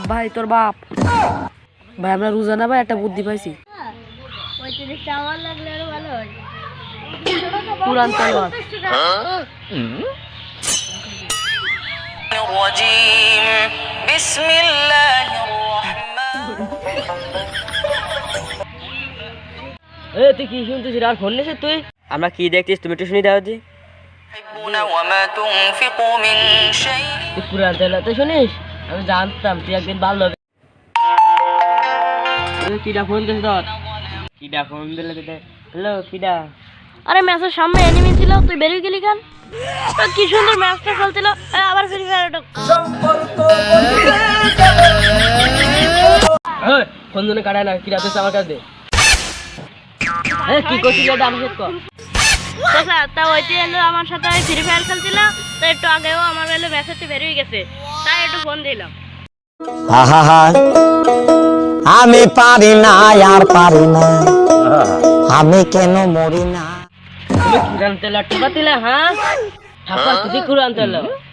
ভাই তোর বাপ ভাই আমরা রোজা না ভাই একটা বুদ্ধি পাইছি পুরান তলোয়ার তুই কি শুনতেছিস আর ফোন নিছিস তুই আমরা কি দেখছিস তুমি একটু শুনি দাও দি পুরান তলোয়ার তো শুনিস আমি জানতাম তুই একদিন ভালো হবে কিডা ফোন দিস ধর কিডা ফোন দিলে হ্যালো কিডা আরে ম্যাচের সামনে এনিমি ছিল তুই বেরিয়ে গেলি কেন কি সুন্দর ম্যাচটা চলছিল আবার ফ্রি ফায়ার ফোন ধরে কাটায় না কিডা তুই আমার কাছে দে কি করছিস এটা আমি কর তা ওইটি এলো আমার সাথে ফ্রি ফায়ার খেলছিল তো একটু আগেও আমার বেলে ম্যাচেতে বেরিয়ে গেছে তাই একটু ফোন দিলাম আমি পারি না আর পারি না আমি কেন মরি না তুমি কুরআন তেলাওয়াত করতিলে হ্যাঁ হাফা তুই কুরআন তেলাওয়াত